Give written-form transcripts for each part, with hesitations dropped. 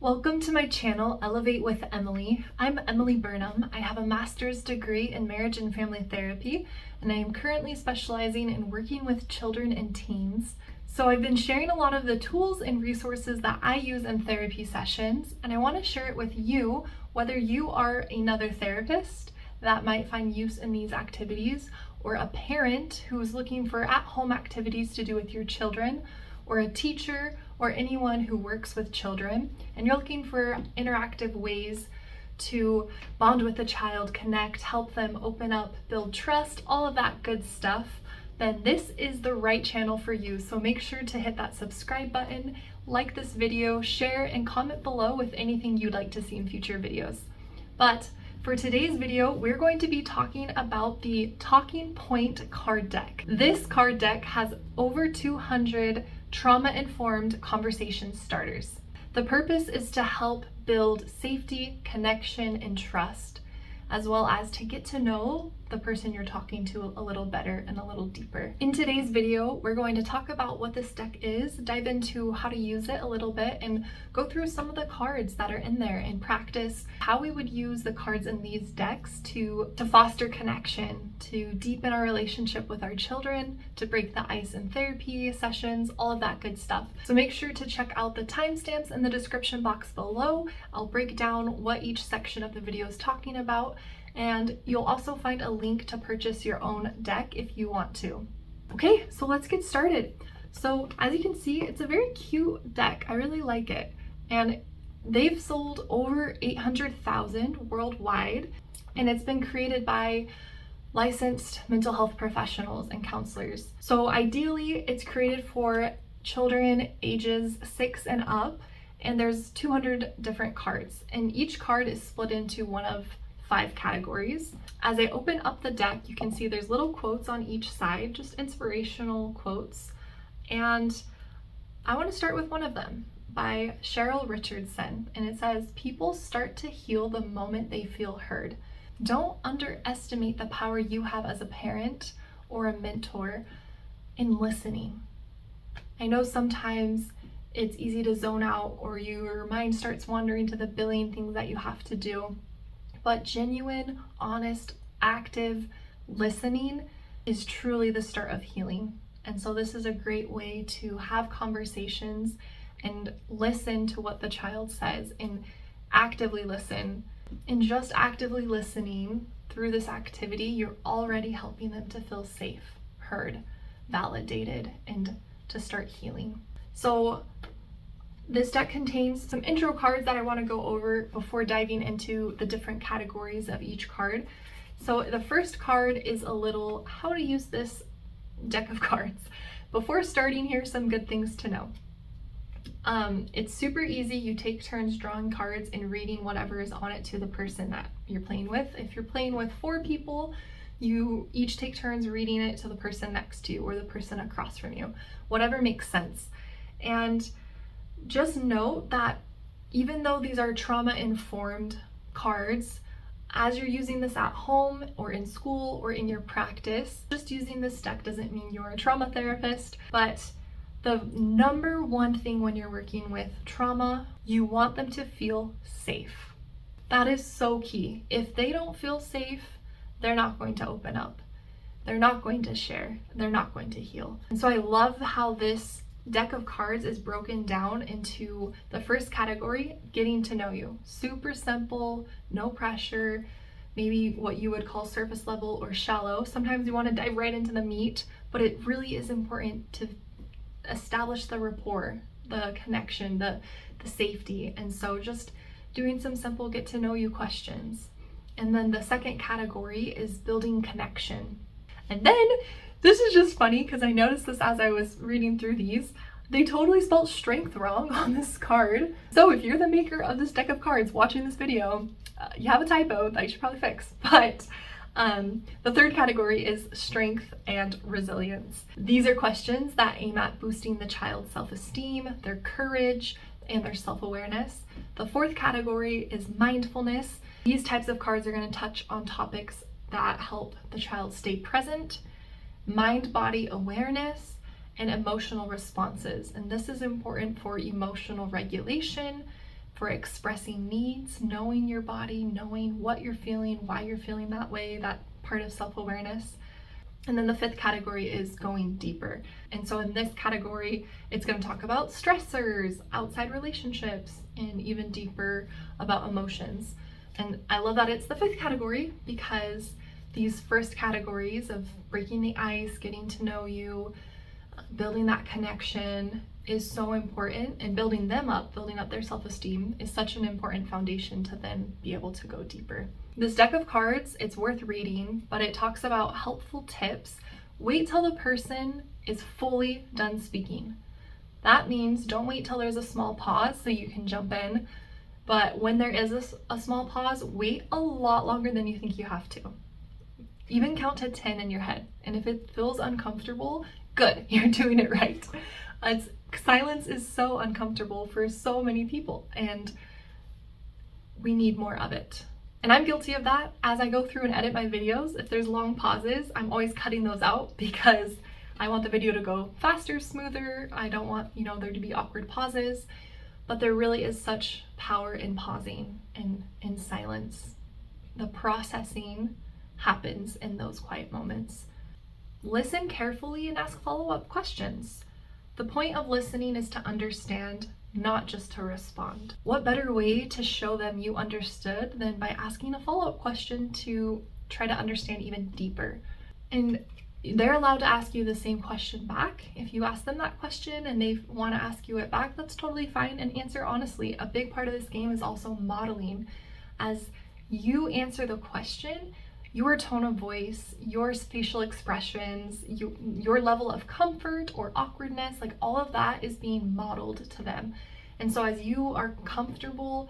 Welcome to my channel, Elevate with Emily. I'm Emily Burnham. I have a master's degree in marriage and family therapy, and I am currently specializing in working with children and teens. So I've been sharing a lot of the tools and resources that I use in therapy sessions, and I want to share it with you, whether you are another therapist that might find use in these activities, or a parent who is looking for at-home activities to do with your children, or a teacher, or anyone who works with children, and you're looking for interactive ways to bond with the child, connect, help them open up, build trust, all of that good stuff, then this is the right channel for you. So make sure to hit that subscribe button, like this video, share, and comment below with anything you'd like to see in future videos. But for today's video, we're going to be talking about the Talking Point card deck. This card deck has over 200 trauma-informed conversation starters. The purpose is to help build safety, connection, and trust, as well as to get to know the person you're talking to a little better and a little deeper. In today's video, we're going to talk about what this deck is, dive into how to use it a little bit, and go through some of the cards that are in there and practice how we would use the cards in these decks to foster connection, to deepen our relationship with our children, to break the ice in therapy sessions, all of that good stuff. So make sure to check out the timestamps in the description box below. I'll break down what each section of the video is talking about, and you'll also find a link to purchase your own deck if you want to. Okay, so let's get started. So as you can see, it's a very cute deck. I really like it. And they've sold over 800,000 worldwide, and it's been created by licensed mental health professionals and counselors. So ideally, it's created for children ages 6 and up, and there's 200 different cards, and each card is split into one of 5 categories. As I open up the deck, you can see there's little quotes on each side, just inspirational quotes. And I want to start with one of them by Cheryl Richardson. And it says, "People start to heal the moment they feel heard. Don't underestimate the power you have as a parent or a mentor in listening." I know sometimes it's easy to zone out, or your mind starts wandering to the billion things that you have to do. But genuine, honest, active listening is truly the start of healing. And so this is a great way to have conversations and listen to what the child says and actively listen. And just actively listening through this activity, you're already helping them to feel safe, heard, validated, and to start healing. So this deck contains some intro cards that I want to go over before diving into the different categories of each card. So the first card is a little how to use this deck of cards. Before starting, here's some good things to know. It's super easy. You take turns drawing cards and reading whatever is on it to the person that you're playing with. If you're playing with 4 people, you each take turns reading it to the person next to you or the person across from you, whatever makes sense. And just note that even though these are trauma-informed cards, as you're using this at home or in school or in your practice, just using this deck doesn't mean you're a trauma therapist. But the number one thing when you're working with trauma, you want them to feel safe. That is so key. If they don't feel safe, they're not going to open up. They're not going to share. They're not going to heal. And so I love how this deck of cards is broken down into the first category, getting to know you. Super simple, no pressure, maybe what you would call surface level or shallow. Sometimes you want to dive right into the meat, but it really is important to establish the rapport, the connection, the safety. And so just doing some simple get to know you questions. And then the second category is building connection. And then this is just funny because I noticed this as I was reading through these. They totally spelled strength wrong on this card. So if you're the maker of this deck of cards watching this video, you have a typo that you should probably fix. But the third category is strength and resilience. These are questions that aim at boosting the child's self-esteem, their courage, and their self-awareness. The fourth category is mindfulness. These types of cards are going to touch on topics that help the child stay present, mind-body awareness, and emotional responses. And this is important for emotional regulation, for expressing needs, knowing your body, knowing what you're feeling, why you're feeling that way, that part of self-awareness. And then the fifth category is going deeper. And so in this category, it's going to talk about stressors, outside relationships, and even deeper about emotions. And I love that it's the fifth category because these first categories of breaking the ice, getting to know you, building that connection is so important, and building them up, building up their self-esteem is such an important foundation to then be able to go deeper. This deck of cards, it's worth reading, but it talks about helpful tips. Wait till the person is fully done speaking. That means don't wait till there's a small pause so you can jump in, but when there is a small pause, wait a lot longer than you think you have to. Even count to 10 in your head, and if it feels uncomfortable, good, you're doing it right. Silence is so uncomfortable for so many people, and we need more of it. And I'm guilty of that. As I go through and edit my videos, if there's long pauses, I'm always cutting those out because I want the video to go faster, smoother. I don't want, there to be awkward pauses, but there really is such power in pausing and in silence. The processing happens in those quiet moments. Listen carefully and ask follow-up questions. The point of listening is to understand, not just to respond. What better way to show them you understood than by asking a follow-up question to try to understand even deeper? And they're allowed to ask you the same question back. If you ask them that question and they want to ask you it back, that's totally fine, and answer honestly. A big part of this game is also modeling. As you answer the question, your tone of voice, your facial expressions, your level of comfort or awkwardness, like all of that is being modeled to them. And so as you are comfortable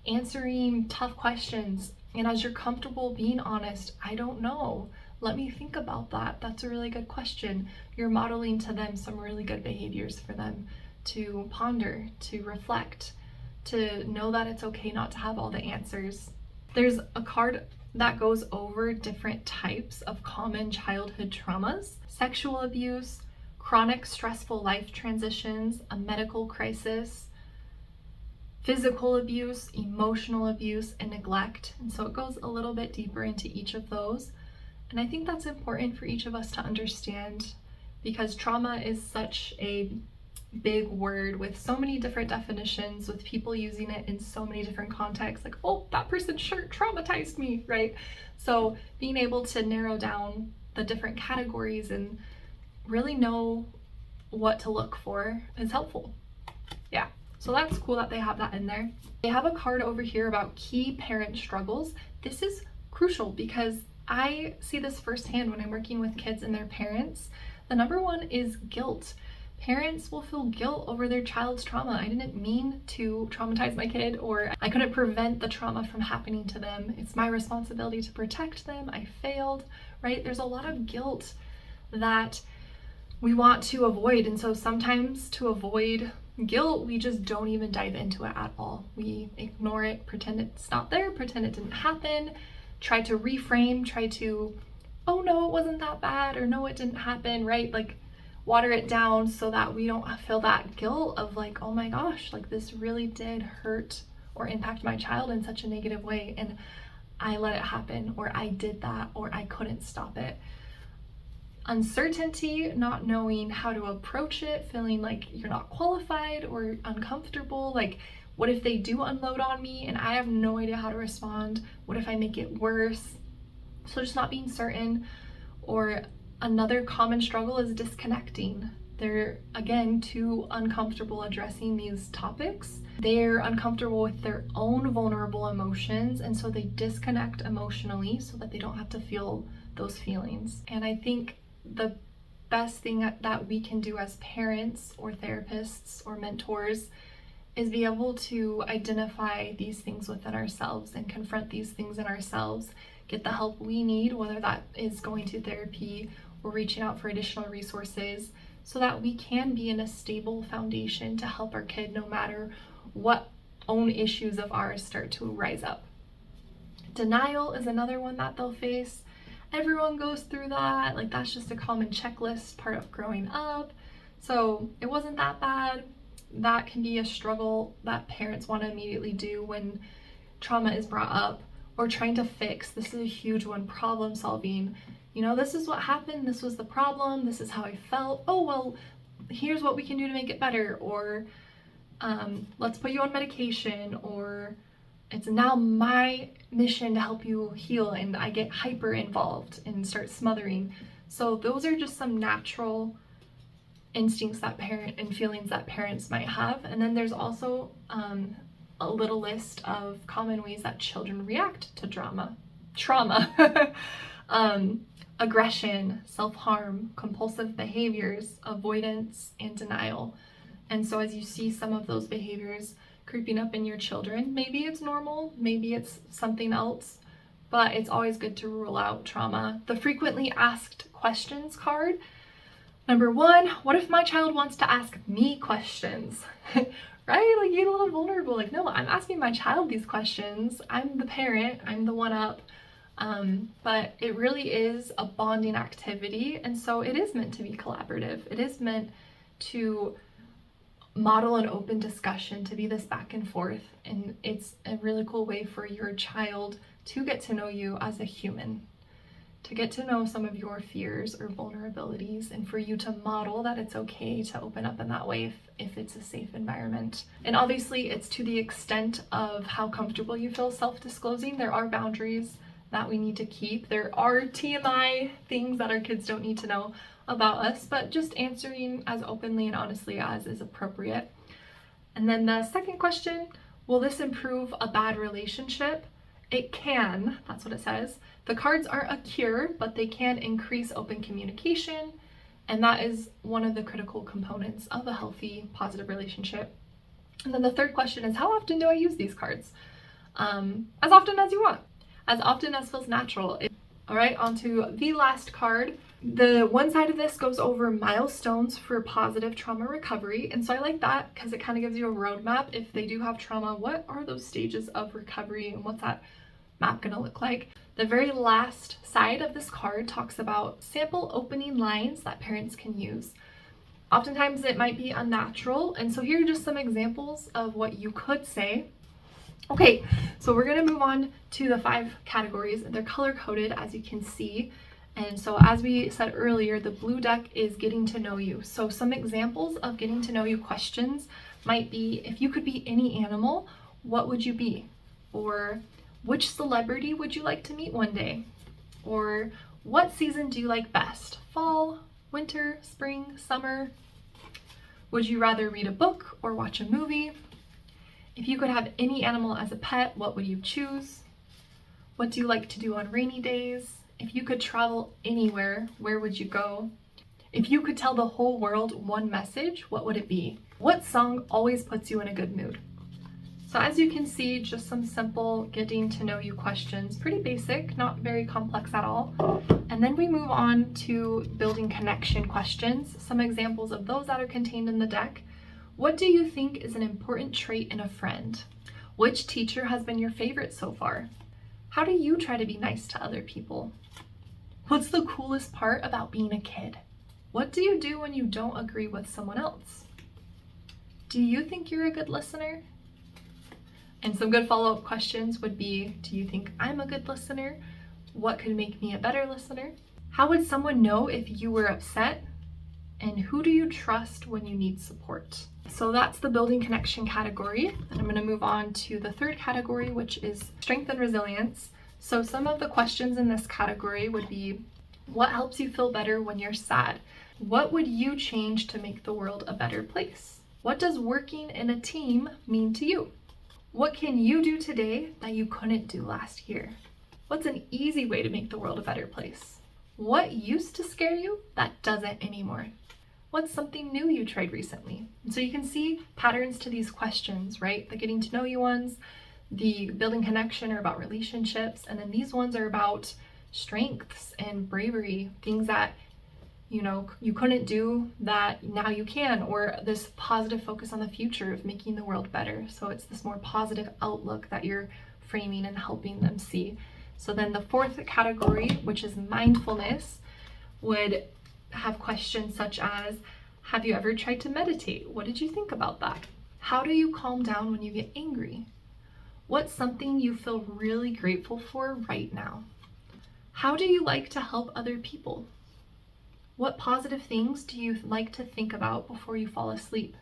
answering tough questions, and as you're comfortable being honest, I don't know, let me think about that. That's a really good question. You're modeling to them some really good behaviors for them to ponder, to reflect, to know that it's okay not to have all the answers. There's a card that goes over different types of common childhood traumas: sexual abuse, chronic stressful life transitions, a medical crisis, physical abuse, emotional abuse, and neglect. And so it goes a little bit deeper into each of those. And I think that's important for each of us to understand, because trauma is such a big word with so many different definitions, with people using it in so many different contexts, like, oh, that person's shirt traumatized me, right? So being able to narrow down the different categories and really know what to look for is helpful. Yeah, so that's cool that they have that in there. They have a card over here about key parent struggles. This is crucial because I see this firsthand when I'm working with kids and their parents. The number one is guilt. Parents will feel guilt over their child's trauma. I didn't mean to traumatize my kid, or I couldn't prevent the trauma from happening to them. It's my responsibility to protect them. I failed, right? There's a lot of guilt that we want to avoid. And so sometimes to avoid guilt, we just don't even dive into it at all. We ignore it, pretend it's not there, pretend it didn't happen, try to reframe, try to, oh no, it wasn't that bad, or no, it didn't happen, right? Like, water it down so that we don't feel that guilt of like, oh my gosh, like this really did hurt or impact my child in such a negative way, and I let it happen, or I did that, or I couldn't stop it. Uncertainty, not knowing how to approach it, feeling like you're not qualified or uncomfortable, like what if they do unload on me and I have no idea how to respond? What if I make it worse? So just not being certain. Or another common struggle is disconnecting. They're, again, too uncomfortable addressing these topics. They're uncomfortable with their own vulnerable emotions, and so they disconnect emotionally so that they don't have to feel those feelings. And I think the best thing that we can do as parents or therapists or mentors is be able to identify these things within ourselves and confront these things in ourselves, get the help we need, whether that is going to therapy or reaching out for additional resources, so that we can be in a stable foundation to help our kid no matter what own issues of ours start to rise up. Denial is another one that they'll face. Everyone goes through that. Like, that's just a common checklist part of growing up. So it wasn't that bad. that can be a struggle that parents want to immediately do when trauma is brought up, or trying to fix. This is a huge one, problem solving. You know, this is what happened, this was the problem, this is how I felt. Oh, well, here's what we can do to make it better, or let's put you on medication, or it's now my mission to help you heal, and I get hyper involved and start smothering. So those are just some natural instincts that and feelings that parents might have. And then there's also a little list of common ways that children react to trauma. Aggression, self-harm, compulsive behaviors, avoidance, and denial. And so as you see some of those behaviors creeping up in your children, maybe it's normal, maybe it's something else, but it's always good to rule out trauma. The frequently asked questions card. Number 1, what if my child wants to ask me questions? Right? Like, you get a little vulnerable, like, no, I'm asking my child these questions. I'm the parent, I'm the one up. But it really is a bonding activity, and so it is meant to be collaborative. It is meant to model an open discussion, to be this back and forth, and it's a really cool way for your child to get to know you as a human, to get to know some of your fears or vulnerabilities, and for you to model that it's okay to open up in that way if it's a safe environment. And obviously it's to the extent of how comfortable you feel self-disclosing. There are boundaries that we need to keep. There are TMI things that our kids don't need to know about us, but just answering as openly and honestly as is appropriate. And then the second question, will this improve a bad relationship? It can, that's what it says. The cards aren't a cure, but they can increase open communication, and that is one of the critical components of a healthy, positive relationship. And then the third question is, how often do I use these cards? As often as you want, as often as feels natural. All right, on to the last card. The one side of this goes over milestones for positive trauma recovery, and so I like that because it kind of gives you a roadmap. If they do have trauma, what are those stages of recovery, and what's that map gonna look like? The very last side of this card talks about sample opening lines that parents can use. Oftentimes it might be unnatural, and so here are just some examples of what you could say. Okay, so we're gonna move on to the 5 categories. They're color-coded, as you can see. And so as we said earlier, the blue deck is getting to know you. So some examples of getting to know you questions might be, if you could be any animal, what would you be? Or which celebrity would you like to meet one day? Or what season do you like best? Fall, winter, spring, summer? Would you rather read a book or watch a movie? If you could have any animal as a pet, what would you choose? What do you like to do on rainy days? If you could travel anywhere, where would you go? If you could tell the whole world one message, what would it be? What song always puts you in a good mood? So as you can see, just some simple getting to know you questions, pretty basic, not very complex at all. And then we move on to building connection questions, some examples of those that are contained in the deck. What do you think is an important trait in a friend? Which teacher has been your favorite so far? How do you try to be nice to other people? What's the coolest part about being a kid? What do you do when you don't agree with someone else? Do you think you're a good listener? And some good follow-up questions would be, do you think I'm a good listener? What could make me a better listener? How would someone know if you were upset? And who do you trust when you need support? So that's the building connection category. And I'm gonna move on to the third category, which is strength and resilience. So some of the questions in this category would be, what helps you feel better when you're sad? What would you change to make the world a better place? What does working in a team mean to you? What can you do today that you couldn't do last year? What's an easy way to make the world a better place? What used to scare you that doesn't anymore? What's something new you tried recently? And so you can see patterns to these questions, right? The getting to know you ones, the building connection are about relationships, and then these ones are about strengths and bravery, things that you couldn't do that now you can, or this positive focus on the future of making the world better. So it's this more positive outlook that you're framing and helping them see. So then the fourth category, which is mindfulness, would have questions such as, Have you ever tried to meditate? What did you think about that? How do you calm down when you get angry? What's something you feel really grateful for right now? How do you like to help other people? What positive things do you like to think about before you fall asleep?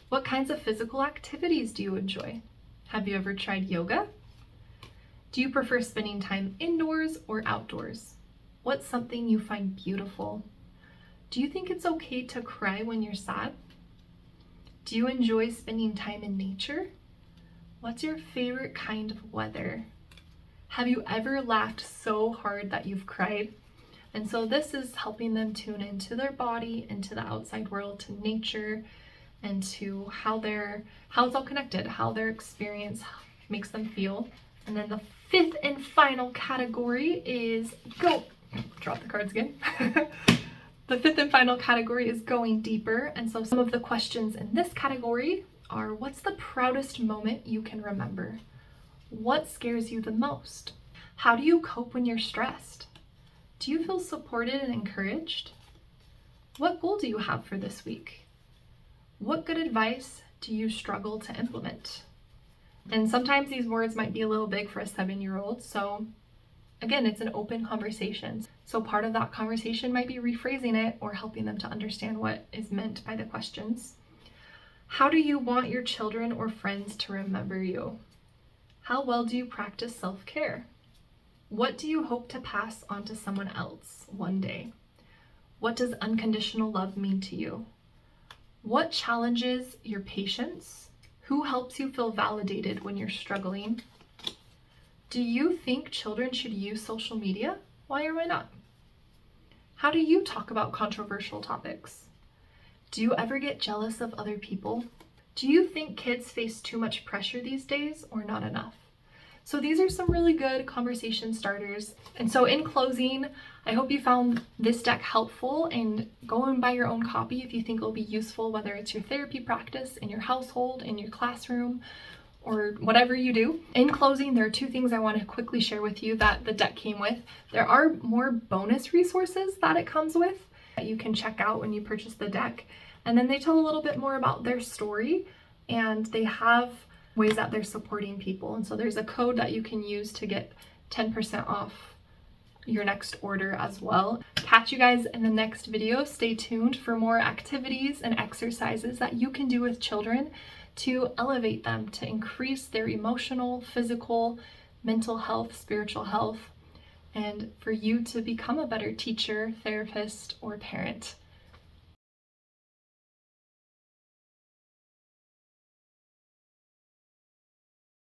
What kinds of physical activities do you enjoy? Have you ever tried yoga? Do you prefer spending time indoors or outdoors? What's something you find beautiful? Do you think it's okay to cry when you're sad? Do you enjoy spending time in nature? What's your favorite kind of weather? Have you ever laughed so hard that you've cried? And so this is helping them tune into their body, into the outside world, to nature, and to how it's all connected, how their experience makes them feel. And then the fifth and final category is drop the cards again. The fifth and final category is going deeper. And so some of the questions in this category are: what's the proudest moment you can remember? What scares you the most? How do you cope when you're stressed? Do you feel supported and encouraged? What goal do you have for this week? What good advice do you struggle to implement? And sometimes these words might be a little big for a 7-year-old. So again, it's an open conversation. So part of that conversation might be rephrasing it or helping them to understand what is meant by the questions. How do you want your children or friends to remember you? How well do you practice self-care? What do you hope to pass on to someone else one day? What does unconditional love mean to you? What challenges your patience? Who helps you feel validated when you're struggling? Do you think children should use social media? Why or why not? How do you talk about controversial topics? Do you ever get jealous of other people? Do you think kids face too much pressure these days or not enough? So these are some really good conversation starters. And so in closing, I hope you found this deck helpful, and go and buy your own copy if you think it'll be useful, whether it's your therapy practice, in your household, in your classroom, or whatever you do. In closing, there are 2 things I want to quickly share with you that the deck came with. There are more bonus resources that it comes with that you can check out when you purchase the deck. And then they tell a little bit more about their story, and they have ways that they're supporting people. And so there's a code that you can use to get 10% off your next order as well. Catch you guys in the next video. Stay tuned for more activities and exercises that you can do with children to elevate them, to increase their emotional, physical, mental health, spiritual health, and for you to become a better teacher, therapist, or parent.